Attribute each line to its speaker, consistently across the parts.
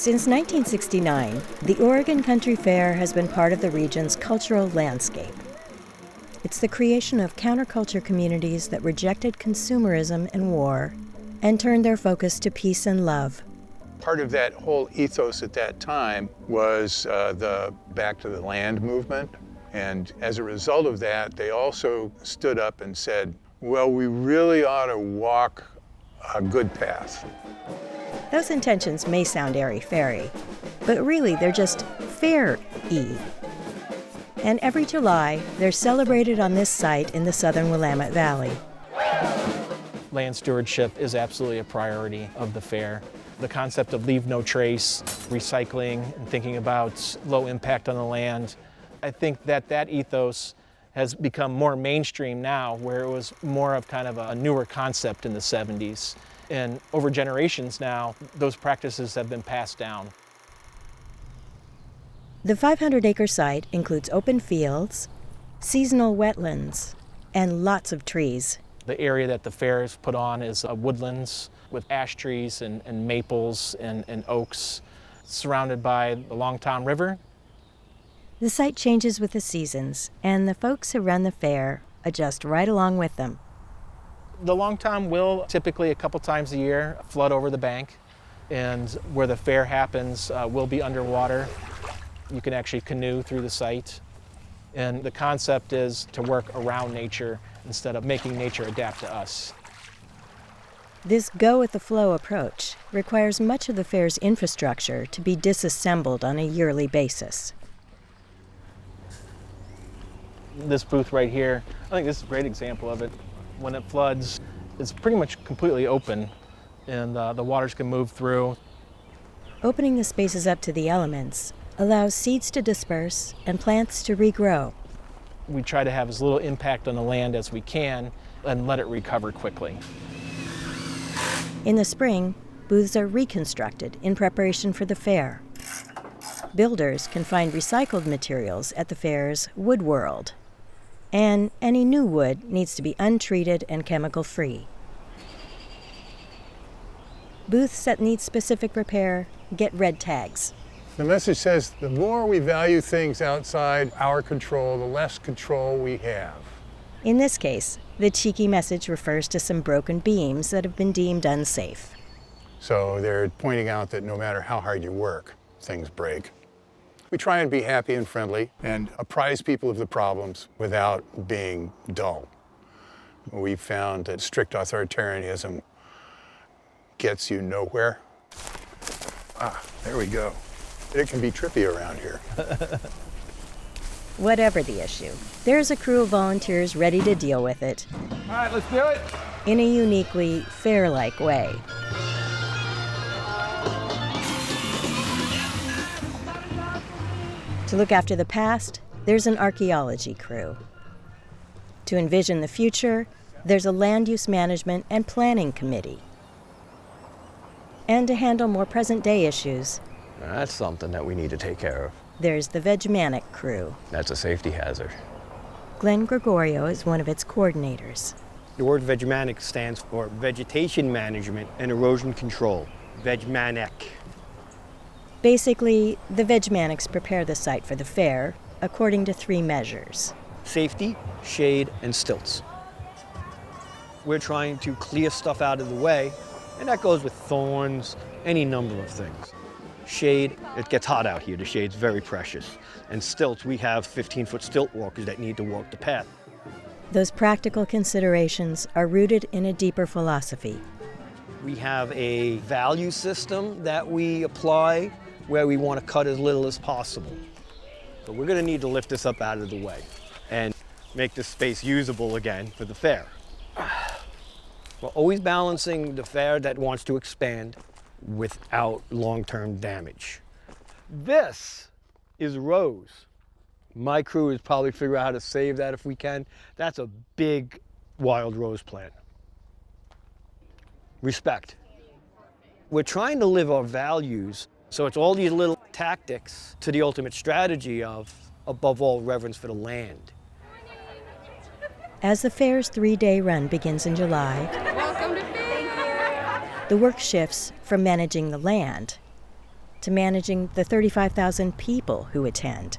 Speaker 1: Since 1969, the Oregon Country Fair has been part of the region's cultural landscape. It's the creation of counterculture communities that rejected consumerism and war and turned their focus to peace and love.
Speaker 2: Part of that whole ethos at that time was the Back to the Land movement. And as a result of that, they also stood up and said, well, we really ought to walk a good path.
Speaker 1: Those intentions may sound airy-fairy, but really they're just fair-y. And every July, they're celebrated on this site in the southern Willamette Valley.
Speaker 3: Land stewardship is absolutely a priority of the fair. The concept of leave no trace, recycling, and thinking about low impact on the land. I think that ethos has become more mainstream now, where it was more of kind of a newer concept in the 70s. And over generations now, those practices have been passed down.
Speaker 1: The 500-acre site includes open fields, seasonal wetlands, and lots of trees.
Speaker 3: The area that the fair is put on is woodlands with ash trees and maples and oaks, surrounded by the Long Tom River.
Speaker 1: The site changes with the seasons, and the folks who run the fair adjust right along with them.
Speaker 3: The Long Tom will typically a couple times a year flood over the bank, and where the fair happens will be underwater. You can actually canoe through the site. And the concept is to work around nature instead of making nature adapt to us.
Speaker 1: This go-with-the-flow approach requires much of the fair's infrastructure to be disassembled on a yearly basis.
Speaker 3: This booth right here, I think this is a great example of it. When it floods, it's pretty much completely open, and the waters can move through.
Speaker 1: Opening the spaces up to the elements allows seeds to disperse and plants to regrow.
Speaker 3: We try to have as little impact on the land as we can and let it recover quickly.
Speaker 1: In the spring, booths are reconstructed in preparation for the fair. Builders can find recycled materials at the fair's Wood World, and any new wood needs to be untreated and chemical-free. Booths that need specific repair get red tags.
Speaker 2: The message says the more we value things outside our control, the less control we have.
Speaker 1: In this case, the cheeky message refers to some broken beams that have been deemed unsafe.
Speaker 2: So they're pointing out that no matter how hard you work, things break. We try and be happy and friendly and apprise people of the problems without being dull. We found that strict authoritarianism gets you nowhere. There we go. It can be trippy around here.
Speaker 1: Whatever the issue, there's a crew of volunteers ready to deal with it.
Speaker 4: All right, let's do it.
Speaker 1: In a uniquely fair-like way. To look after the past, there's an archaeology crew. To envision the future, there's a land use management and planning committee. And to handle more present-day issues,
Speaker 5: that's something that we need to take care of.
Speaker 1: There's the Vegmanec crew.
Speaker 5: That's a safety hazard.
Speaker 1: Glenn Gregorio is one of its coordinators.
Speaker 6: The word Vegmanec stands for Vegetation Management and Erosion Control. Vegmanec.
Speaker 1: Basically, the Vegmanecs prepare the site for the fair according to 3 measures.
Speaker 6: Safety, shade, and stilts. We're trying to clear stuff out of the way, and that goes with thorns, any number of things. Shade, it gets hot out here. The shade's very precious. And stilts, we have 15-foot stilt walkers that need to walk the path.
Speaker 1: Those practical considerations are rooted in a deeper philosophy.
Speaker 6: We have a value system that we apply where we want to cut as little as possible. So we're going to need to lift this up out of the way and make this space usable again for the fair. We're always balancing the fair that wants to expand without long-term damage. This is rose. My crew is probably figure out how to save that if we can. That's a big wild rose plant. Respect. We're trying to live our values, so it's all these little tactics to the ultimate strategy of, above all, reverence for the land.
Speaker 1: As the fair's 3-day run begins in July, the work shifts from managing the land to managing the 35,000 people who attend.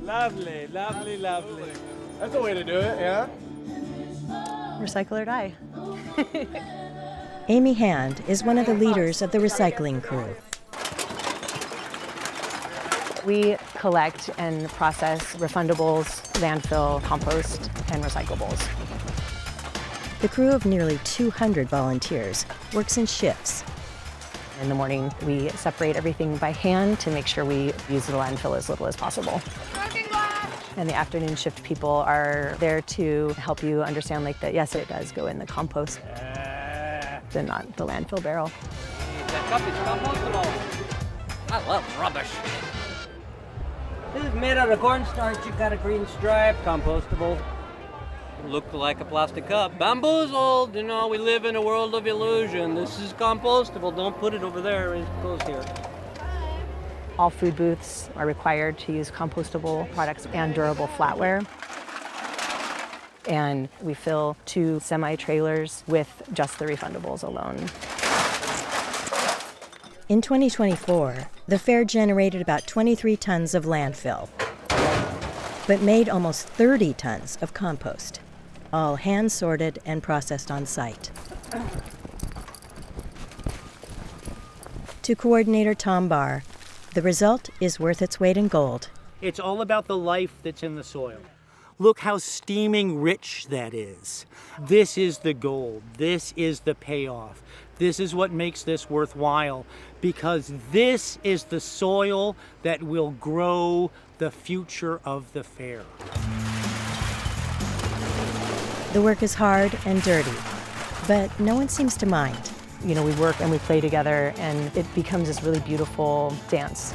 Speaker 4: Lovely, lovely, lovely. That's the way to do it, yeah?
Speaker 1: Recycle or die. Amy Hand is one of the leaders of the recycling crew.
Speaker 7: We collect and process refundables, landfill, compost, and recyclables.
Speaker 1: The crew of nearly 200 volunteers works in shifts.
Speaker 7: In the morning, we separate everything by hand to make sure we use the landfill as little as possible. And the afternoon shift people are there to help you understand that, yes, it does go in the compost, and not the landfill barrel.
Speaker 8: That cup is compostable. I love rubbish. This is made out of cornstarch. You've got a green stripe, compostable. Look like a plastic cup. Bamboozled, you know, we live in a world of illusion. This is compostable. Don't put it over there, it goes here.
Speaker 7: All food booths are required to use compostable products and durable flatware. And we fill 2 semi-trailers with just the refundables alone.
Speaker 1: In 2024, the fair generated about 23 tons of landfill, but made almost 30 tons of compost, all hand-sorted and processed on site. To coordinator Tom Barr, the result is worth its weight in gold.
Speaker 9: It's all about the life that's in the soil. Look how steaming rich that is. This is the gold. This is the payoff. This is what makes this worthwhile, because this is the soil that will grow the future of the fair.
Speaker 1: The work is hard and dirty, but no one seems to mind.
Speaker 7: You know, we work and we play together, and it becomes this really beautiful dance.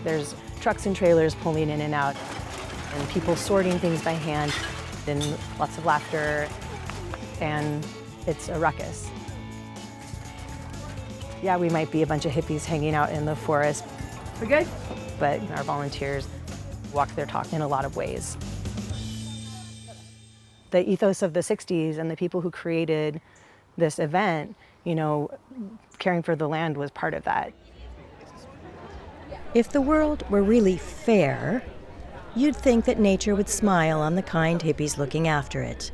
Speaker 7: There's trucks and trailers pulling in and out, and people sorting things by hand, and lots of laughter, and it's a ruckus. Yeah, we might be a bunch of hippies hanging out in the forest,
Speaker 8: Okay.
Speaker 7: but our volunteers walk their talk in a lot of ways. The ethos of the 60s and the people who created this event, you know, caring for the land was part of that.
Speaker 1: If the world were really fair, you'd think that nature would smile on the kind hippies looking after it.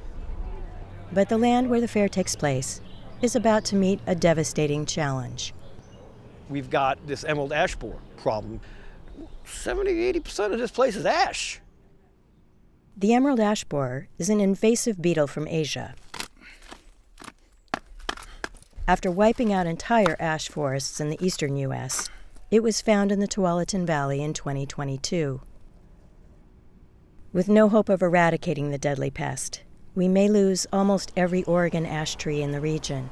Speaker 1: But the land where the fair takes place is about to meet a devastating challenge.
Speaker 6: We've got this Emerald Ash Boer problem. 70–80% of this place is ash.
Speaker 1: The Emerald Ash Boer is an invasive beetle from Asia. After wiping out entire ash forests in the eastern U.S., it was found in the Tualatin Valley in 2022. With no hope of eradicating the deadly pest, we may lose almost every Oregon ash tree in the region.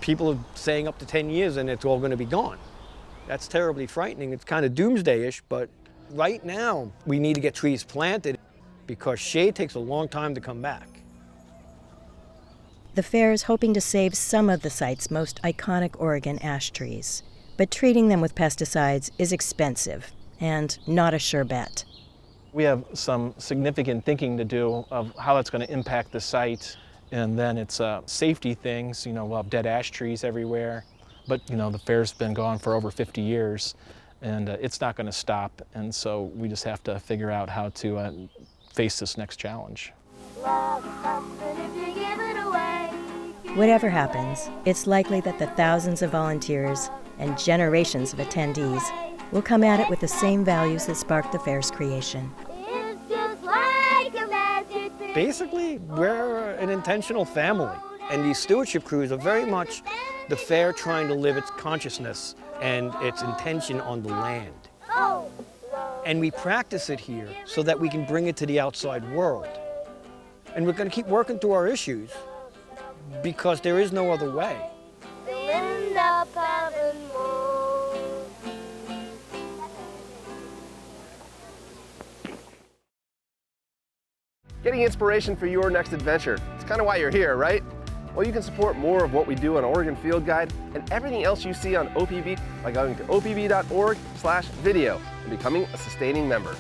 Speaker 6: People are saying up to 10 years and it's all going to be gone. That's terribly frightening. It's kind of doomsday-ish, but right now we need to get trees planted because shade takes a long time to come back.
Speaker 1: The fair is hoping to save some of the site's most iconic Oregon ash trees, but treating them with pesticides is expensive and not a sure bet.
Speaker 3: We have some significant thinking to do of how that's going to impact the site, and then it's safety things. You know, we'll have dead ash trees everywhere, but you know, the fair's been gone for over 50 years, and it's not going to stop, and so we just have to figure out how to face this next challenge.
Speaker 1: Whatever happens, it's likely that the thousands of volunteers and generations of attendees will come at it with the same values that sparked the fair's creation.
Speaker 6: Basically, we're an intentional family, and these stewardship crews are very much the fair trying to live its consciousness and its intention on the land. And we practice it here so that we can bring it to the outside world. And we're going to keep working through our issues because there is no other way.
Speaker 10: Getting inspiration for your next adventure. It's kind of why you're here, right? Well, you can support more of what we do on Oregon Field Guide and everything else you see on OPB by going to opb.org/video and becoming a sustaining member.